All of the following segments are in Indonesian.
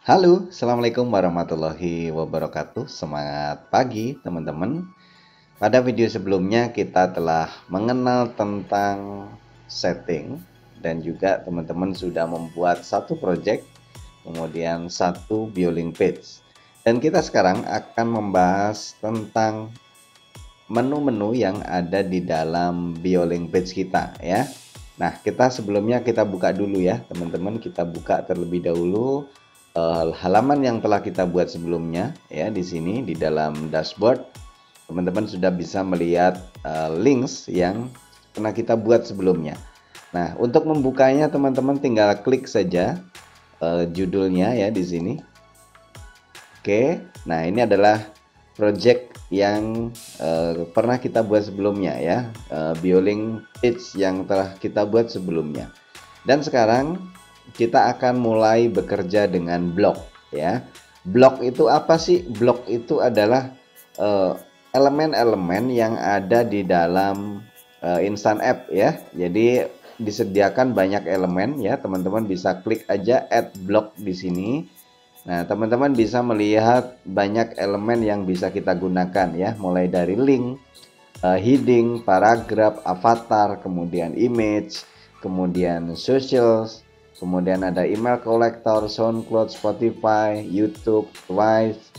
Halo, Assalamualaikum warahmatullahi wabarakatuh. Semangat pagi, teman-teman. Pada video sebelumnya kita telah mengenal tentang setting dan juga teman-teman sudah membuat satu project, kemudian satu viewing page. Dan kita sekarang akan membahas tentang menu-menu yang ada di dalam viewing page kita ya. Nah, sebelumnya kita buka dulu ya, teman-teman. Kita buka terlebih dahulu halaman yang telah kita buat sebelumnya ya. Di sini di dalam dashboard teman-teman sudah bisa melihat links yang pernah kita buat sebelumnya. Nah, untuk membukanya teman-teman tinggal klik saja judulnya ya di sini. Oke, nah ini adalah project yang pernah kita buat sebelumnya ya, viewing page yang telah kita buat sebelumnya. Dan sekarang kita akan mulai bekerja dengan blog ya. Blog itu apa sih? Blog itu adalah elemen-elemen yang ada di dalam instant app ya. Jadi disediakan banyak elemen ya, teman-teman bisa klik aja add blog di sini. Nah, teman-teman bisa melihat banyak elemen yang bisa kita gunakan ya, mulai dari link, heading, paragraf, avatar, kemudian image, kemudian socials, kemudian ada email collector, SoundCloud, Spotify, YouTube, Twice,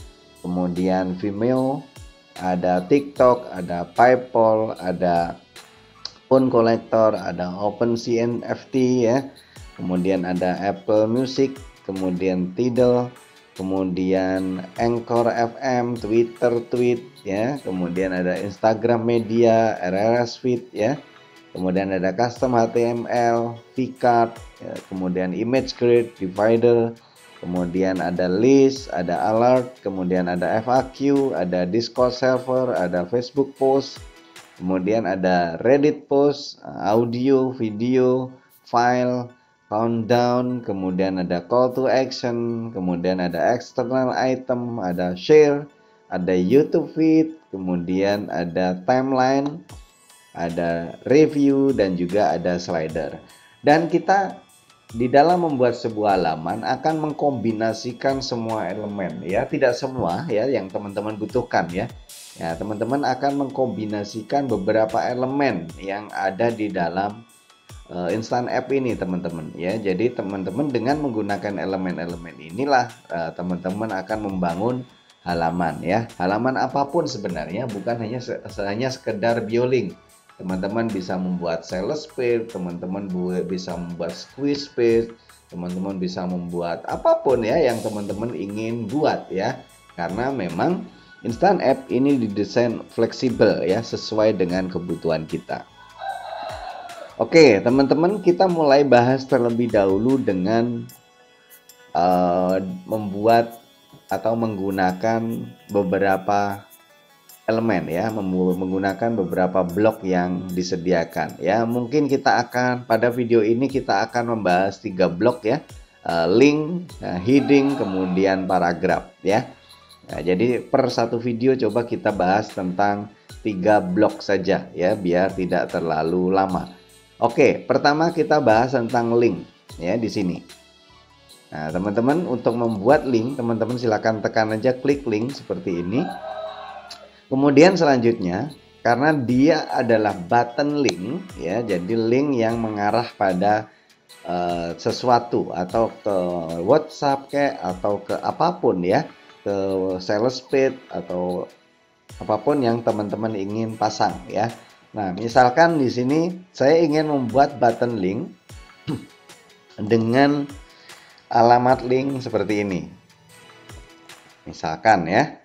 kemudian Vimeo, ada TikTok, ada PayPal, ada phone collector, ada OpenSea NFT ya, kemudian ada Apple Music, kemudian Tidal, kemudian Anchor FM, Twitter Tweet ya, kemudian ada Instagram Media, RSS Feed ya, kemudian ada Custom HTML, vCard ya, kemudian Image Grid, Divider, kemudian ada List, ada Alert, kemudian ada FAQ, ada Discord Server, ada Facebook Post, kemudian ada Reddit Post, audio, video, file, countdown, kemudian ada call to action, kemudian ada external item, ada share, ada YouTube feed, kemudian ada timeline, ada review, dan juga ada slider. Dan kita di dalam membuat sebuah halaman akan mengkombinasikan semua elemen ya, tidak semua ya yang teman-teman butuhkan ya. Ya, teman-teman akan mengkombinasikan beberapa elemen yang ada di dalam instant app ini teman-teman ya. Jadi teman-teman dengan menggunakan elemen-elemen inilah teman-teman akan membangun halaman ya. Halaman apapun sebenarnya, bukan hanya sekedar viewing. Teman-teman bisa membuat sales page, teman-teman bisa membuat squeeze page, teman-teman bisa membuat apapun ya yang teman-teman ingin buat ya. Karena memang instant app ini didesain fleksibel ya, sesuai dengan kebutuhan kita. Oke, teman-teman, kita mulai bahas terlebih dahulu dengan membuat atau menggunakan beberapa elemen ya, menggunakan beberapa blok yang disediakan ya. Mungkin pada video ini kita akan membahas 3 blok ya, link, heading, kemudian paragraf ya. Nah, jadi per satu video coba kita bahas tentang 3 blok saja ya, biar tidak terlalu lama. Oke, pertama kita bahas tentang link ya di sini. Nah, teman-teman, untuk membuat link, teman-teman silakan tekan aja klik link seperti ini. Kemudian selanjutnya, karena dia adalah button link ya, jadi link yang mengarah pada sesuatu, atau ke WhatsApp atau ke apapun ya, ke sales page atau apapun yang teman-teman ingin pasang ya. Nah, misalkan di sini saya ingin membuat button link dengan alamat link seperti ini. Misalkan ya.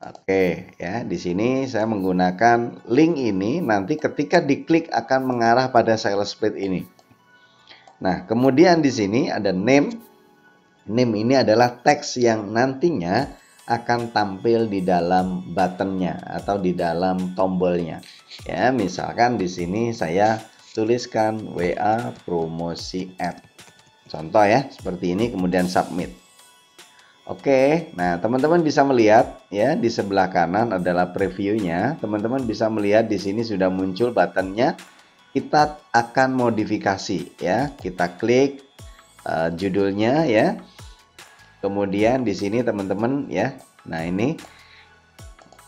Oke, ya, di sini saya menggunakan link ini, nanti ketika diklik akan mengarah pada sales page ini. Nah, kemudian di sini ada name. Name ini adalah teks yang nantinya akan tampil di dalam buttonnya atau di dalam tombolnya. Ya, misalkan di sini saya tuliskan WA promosi app. Contoh ya, seperti ini, kemudian submit. Oke, nah teman-teman bisa melihat ya, di sebelah kanan adalah previewnya. Teman-teman bisa melihat di sini sudah muncul buttonnya. Kita akan modifikasi ya. Kita klik judulnya ya. Kemudian di sini teman-teman ya. Nah, ini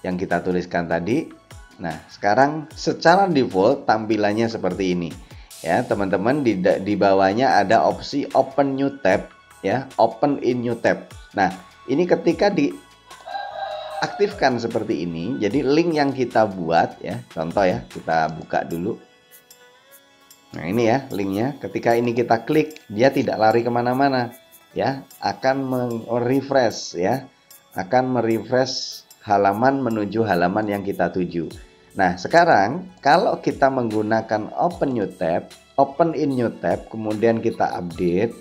yang kita tuliskan tadi. Nah, sekarang secara default tampilannya seperti ini. Ya, teman-teman di bawahnya ada opsi open new tab ya, open in new tab. Nah, ini ketika diaktifkan seperti ini, jadi link yang kita buat ya, contoh ya, kita buka dulu. Nah, ini ya linknya. Ketika ini kita klik, dia tidak lari kemana-mana ya, akan merefresh ya, akan merefresh halaman menuju halaman yang kita tuju. Nah, sekarang kalau kita menggunakan open new tab, open in new tab, kemudian kita update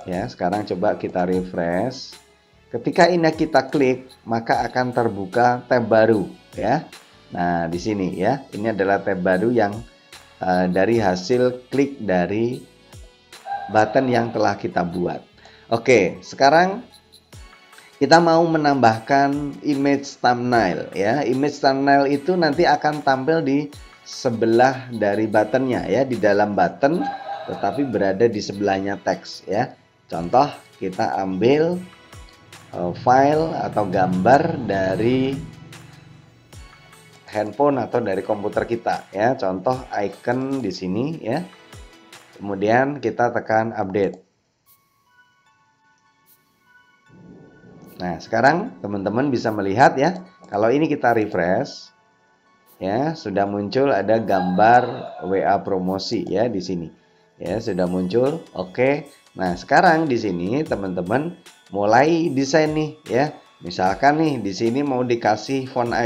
ya. Sekarang coba kita refresh. Ketika ini kita klik, maka akan terbuka tab baru ya. Nah, di sini ya, ini adalah tab baru yang dari hasil klik dari button yang telah kita buat. Oke, sekarang kita mau menambahkan image thumbnail ya. Image thumbnail itu nanti akan tampil di sebelah dari buttonnya ya, di dalam button tetapi berada di sebelahnya teks ya. Contoh, kita ambil file atau gambar dari handphone atau dari komputer kita ya. Contoh icon di sini ya. Kemudian kita tekan update. Nah, sekarang teman-teman bisa melihat ya, kalau ini kita refresh ya, sudah muncul ada gambar WA promosi ya di sini. Ya, sudah muncul. Oke. Nah, sekarang di sini teman-teman mulai desain nih ya. Misalkan nih di sini mau dikasih font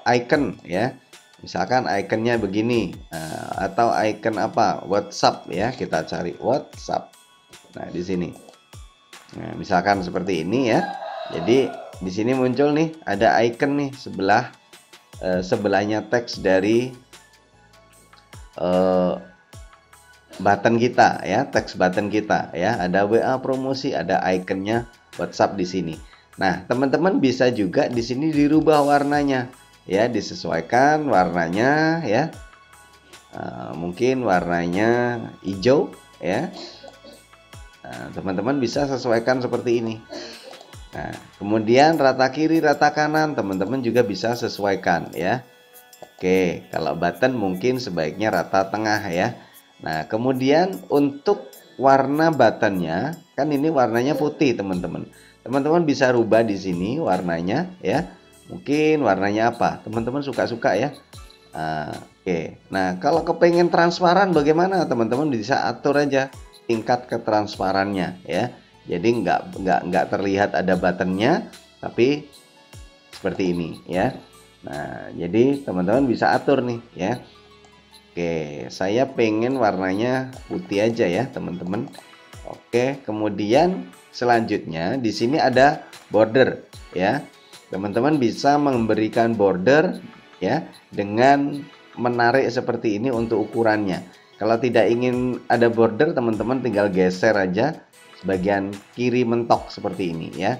icon ya. Misalkan iconnya begini, atau icon apa? WhatsApp ya, kita cari WhatsApp. Nah, di sini. Nah, misalkan seperti ini ya. Jadi di sini muncul nih ada icon nih sebelahnya teks dari button kita ya, teks button kita ya. Ada WA promosi, ada iconnya WhatsApp di sini. Nah, teman-teman bisa juga di sini dirubah warnanya ya, disesuaikan warnanya ya. Mungkin warnanya hijau ya. Nah, teman-teman bisa sesuaikan seperti ini. Nah, kemudian rata kiri, rata kanan, teman-teman juga bisa sesuaikan ya. Oke, kalau button mungkin sebaiknya rata tengah ya. Nah, kemudian untuk warna buttonnya, kan ini warnanya putih teman-teman. Teman-teman bisa rubah di sini warnanya ya. Mungkin warnanya apa? Teman-teman suka-suka ya. Oke. Nah, kalau kepengen transparan bagaimana? Teman-teman bisa atur aja tingkat ketransparannya ya. Jadi nggak terlihat ada buttonnya, tapi seperti ini ya. Nah, jadi teman-teman bisa atur nih ya. Oke, saya pengen warnanya putih aja ya teman-teman. Oke, kemudian selanjutnya di sini ada border ya. Teman-teman bisa memberikan border ya dengan menarik seperti ini untuk ukurannya. Kalau tidak ingin ada border, teman-teman tinggal geser aja bagian kiri mentok seperti ini ya.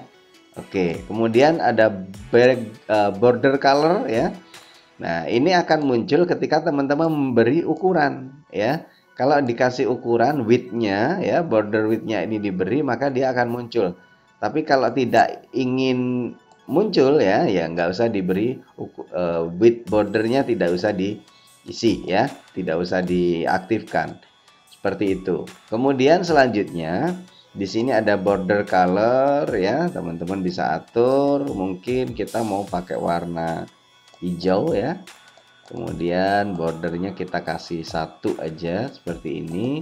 Oke, kemudian ada border color ya. Nah, ini akan muncul ketika teman-teman memberi ukuran ya. Kalau dikasih ukuran width-nya ya, border width-nya ini diberi, maka dia akan muncul. Tapi kalau tidak ingin muncul ya, nggak usah diberi width bordernya, tidak usah diisi ya, tidak usah diaktifkan. Seperti itu. Kemudian selanjutnya di sini ada border color ya, teman-teman bisa atur. Mungkin kita mau pakai warna hijau ya. Kemudian bordernya kita kasih 1 aja seperti ini.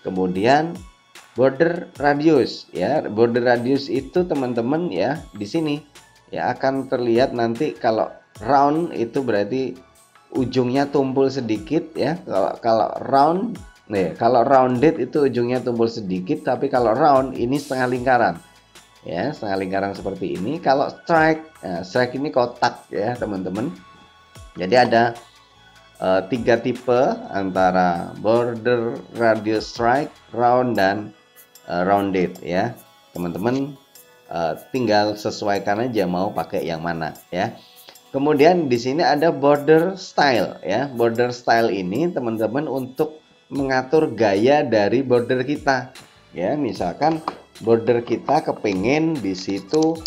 Kemudian border radius ya. Border radius itu teman-teman ya, di sini ya akan terlihat nanti kalau round itu berarti ujungnya tumpul sedikit ya. Kalau round nih, kalau rounded itu ujungnya tumpul sedikit, tapi kalau round ini setengah lingkaran. Ya, setengah lingkaran seperti ini. Kalau strike, nah, strike ini kotak ya, teman-teman. Jadi ada 3 tipe antara border, radius strike, round dan rounded ya. Teman-teman tinggal sesuaikan aja mau pakai yang mana ya. Kemudian di sini ada border style ya. Border style ini teman-teman untuk mengatur gaya dari border kita ya. Misalkan border kita kepingin di situ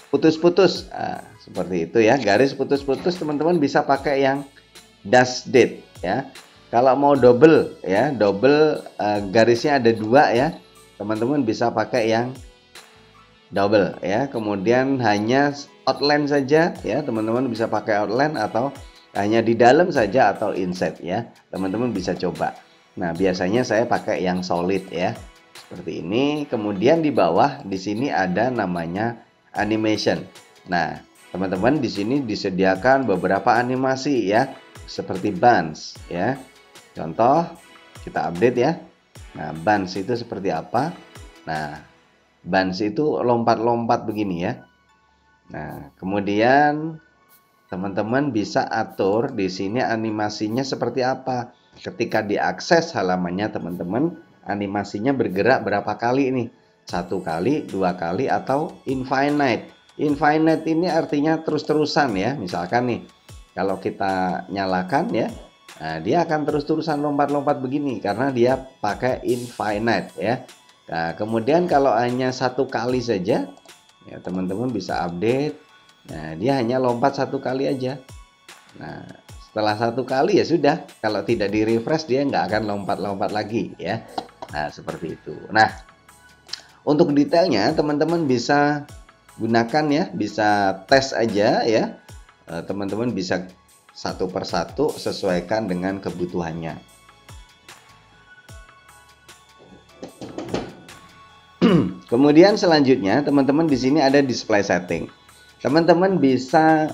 putus-putus, seperti itu ya, garis putus-putus, teman-teman bisa pakai yang dash date ya. Kalau mau double ya, double garisnya ada 2 ya, teman-teman bisa pakai yang double ya. Kemudian hanya outline saja ya, teman-teman bisa pakai outline, atau hanya di dalam saja atau inset ya, teman-teman bisa coba. Nah, biasanya saya pakai yang solid ya, seperti ini. Kemudian di bawah di sini ada namanya animation. Nah, teman-teman di sini disediakan beberapa animasi ya, seperti buns ya. Contoh, kita update ya. Nah, buns itu seperti apa? Nah, buns itu lompat-lompat begini ya. Nah, kemudian teman-teman bisa atur di sini animasinya seperti apa. Ketika diakses halamannya teman-teman, animasinya bergerak berapa kali nih? 1 kali, 2 kali, atau infinite. Infinite ini artinya terus-terusan ya. Misalkan nih, kalau kita nyalakan ya, nah, dia akan terus-terusan lompat-lompat begini karena dia pakai infinite ya. Nah, kemudian kalau hanya 1 kali saja, ya teman-teman bisa update. Nah, dia hanya lompat 1 kali aja. Nah, setelah 1 kali ya sudah. Kalau tidak di refresh dia nggak akan lompat-lompat lagi ya. Nah, seperti itu. Nah, untuk detailnya teman-teman bisa gunakan ya, bisa tes aja ya. Teman-teman bisa satu persatu sesuaikan dengan kebutuhannya. Kemudian selanjutnya teman-teman di sini ada display setting. Teman-teman bisa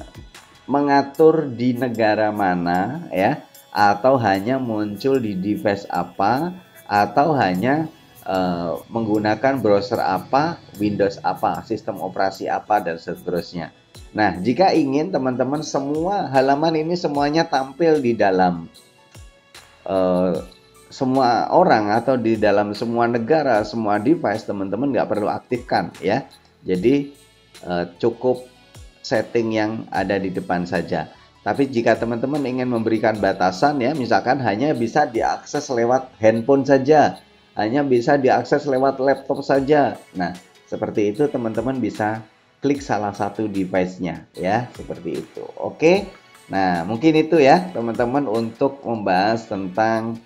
mengatur di negara mana ya, atau hanya muncul di device apa, atau hanya menggunakan browser apa, Windows apa, sistem operasi apa, dan seterusnya. Nah, jika ingin teman-teman semua halaman ini semuanya tampil di dalam semua orang atau di dalam semua negara, semua device, teman-teman nggak perlu aktifkan ya. Jadi cukup setting yang ada di depan saja. Tapi jika teman-teman ingin memberikan batasan ya, misalkan hanya bisa diakses lewat handphone saja, hanya bisa diakses lewat laptop saja. Nah, seperti itu teman-teman bisa klik salah satu device-nya ya, seperti itu. Oke. Nah, mungkin itu ya teman-teman untuk membahas tentang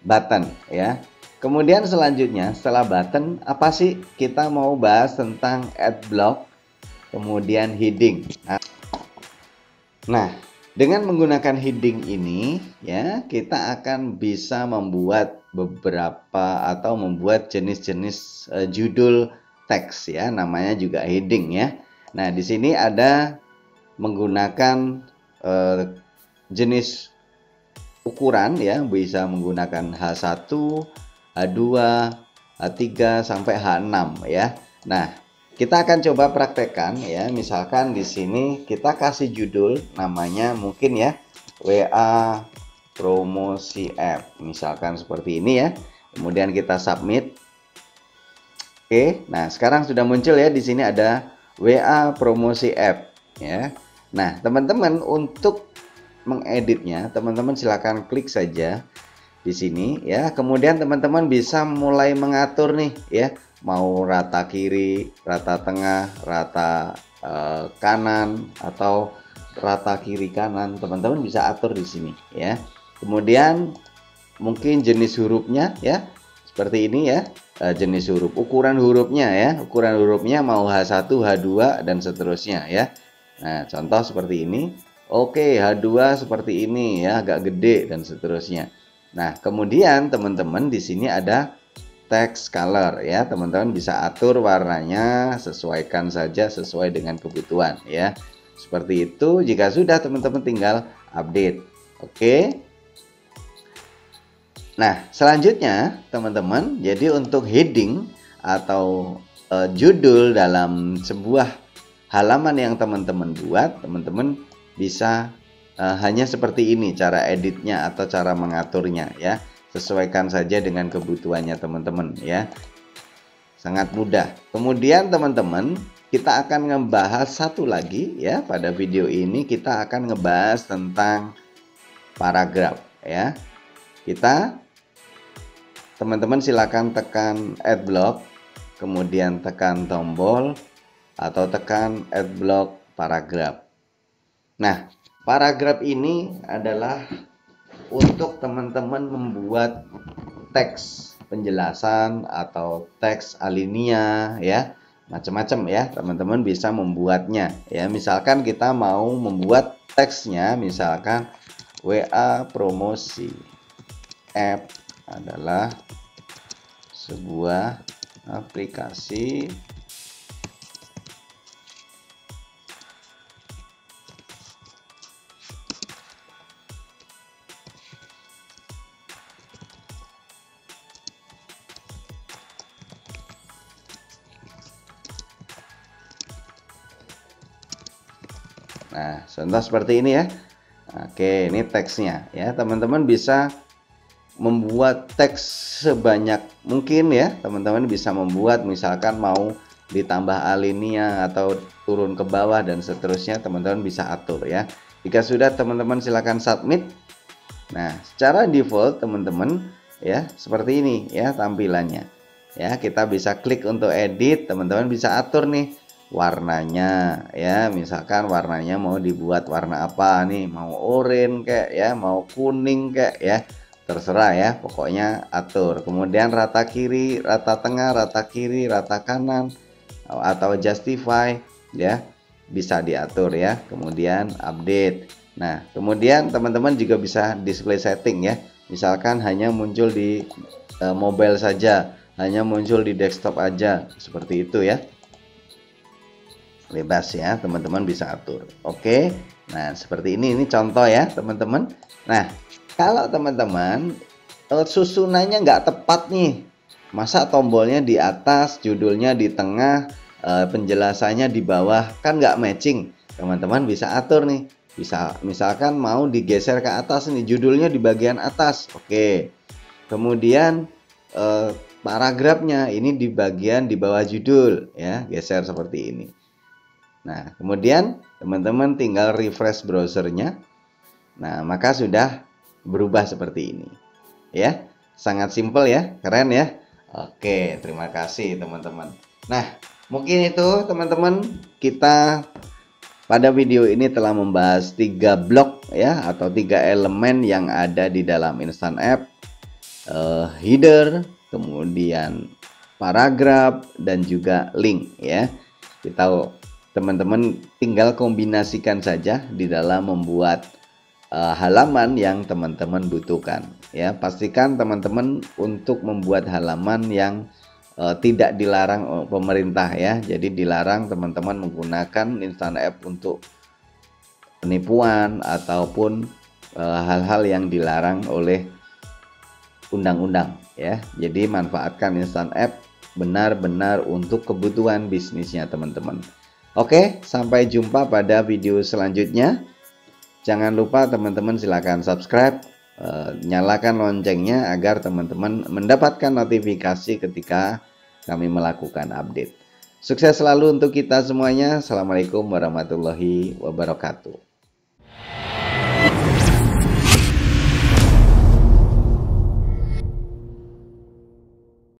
button ya. Kemudian selanjutnya setelah button, apa sih kita mau bahas tentang adblock, kemudian heading. Nah, dengan menggunakan heading ini ya, kita akan bisa membuat beberapa atau membuat jenis-jenis judul teks ya, namanya juga heading ya. Nah, di sini ada menggunakan jenis ukuran ya, bisa menggunakan H1, H2, H3 sampai H6 ya. Nah, kita akan coba praktekkan ya. Misalkan di sini kita kasih judul namanya mungkin ya WA promosi app. Misalkan seperti ini ya. Kemudian kita submit. Oke, nah sekarang sudah muncul ya, di sini ada WA promosi app ya. Nah, teman-teman untuk mengeditnya, teman-teman silakan klik saja di sini ya. Kemudian teman-teman bisa mulai mengatur nih ya, mau rata kiri, rata tengah, rata kanan, atau rata kiri kanan, teman-teman bisa atur di sini ya. Kemudian mungkin jenis hurufnya ya, seperti ini ya, jenis huruf, ukuran hurufnya ya, ukuran hurufnya mau H1, H2 dan seterusnya ya. Nah, contoh seperti ini. Oke, H2 seperti ini ya, agak gede dan seterusnya. Nah, kemudian teman-teman di sini ada text color ya. Teman-teman bisa atur warnanya, sesuaikan saja sesuai dengan kebutuhan ya. Seperti itu. Jika sudah, teman-teman tinggal update. Oke. Nah, selanjutnya teman-teman, jadi untuk heading atau judul dalam sebuah halaman yang teman-teman buat, teman-teman bisa hanya seperti ini cara editnya atau cara mengaturnya ya. Sesuaikan saja dengan kebutuhannya teman-teman ya. Sangat mudah. Kemudian teman-teman, kita akan ngebahas satu lagi ya. Pada video ini kita akan ngebahas tentang paragraf ya. Kita teman-teman silakan tekan Adblock, kemudian tekan tombol atau tekan Adblock paragraf. Nah, paragraf ini adalah untuk teman-teman membuat teks penjelasan atau teks alinea ya, macam-macam ya, teman-teman bisa membuatnya ya. Misalkan kita mau membuat teksnya, misalkan WA promosi app adalah sebuah aplikasi Nah, contoh seperti ini ya. Oke, ini teksnya ya. Teman-teman bisa membuat teks sebanyak mungkin ya. Teman-teman bisa membuat, misalkan mau ditambah alinea atau turun ke bawah dan seterusnya, teman-teman bisa atur ya. Jika sudah, teman-teman silakan submit. Nah, secara default teman-teman ya seperti ini ya tampilannya. Ya, kita bisa klik untuk edit, teman-teman bisa atur nih warnanya ya, misalkan warnanya mau dibuat warna apa nih, mau oranye kayak ya, mau kuning kayak ya, terserah ya, pokoknya atur. Kemudian rata kiri, rata tengah, rata kiri, rata kanan, atau justify ya, bisa diatur ya. Kemudian update. Nah, kemudian teman-teman juga bisa display setting ya, misalkan hanya muncul di mobile saja, hanya muncul di desktop aja, seperti itu ya, bebas ya, teman-teman bisa atur. Oke, nah seperti ini contoh ya teman-teman. Nah, kalau teman-teman susunannya nggak tepat nih, masa tombolnya di atas, judulnya di tengah, penjelasannya di bawah, kan nggak matching, teman-teman bisa atur nih. Bisa misalkan mau digeser ke atas nih, judulnya di bagian atas. Oke, kemudian paragrafnya ini di bagian di bawah judul ya, geser seperti ini. Nah, kemudian teman-teman tinggal refresh browsernya. Nah, maka sudah berubah seperti ini. Ya, sangat simpel ya, keren ya. Oke, terima kasih teman-teman. Nah, mungkin itu teman-teman, kita pada video ini telah membahas 3 blok ya, atau 3 elemen yang ada di dalam Instant App. Header, kemudian paragraf, dan juga link ya. Kita teman-teman tinggal kombinasikan saja di dalam membuat halaman yang teman-teman butuhkan ya. Pastikan teman-teman untuk membuat halaman yang tidak dilarang pemerintah ya. Jadi dilarang teman-teman menggunakan Instant App untuk penipuan ataupun hal-hal yang dilarang oleh undang-undang ya. Jadi manfaatkan Instant App benar-benar untuk kebutuhan bisnisnya teman-teman. Oke, sampai jumpa pada video selanjutnya. Jangan lupa teman-teman silakan subscribe, nyalakan loncengnya agar teman-teman mendapatkan notifikasi ketika kami melakukan update. Sukses selalu untuk kita semuanya. Assalamualaikum warahmatullahi wabarakatuh.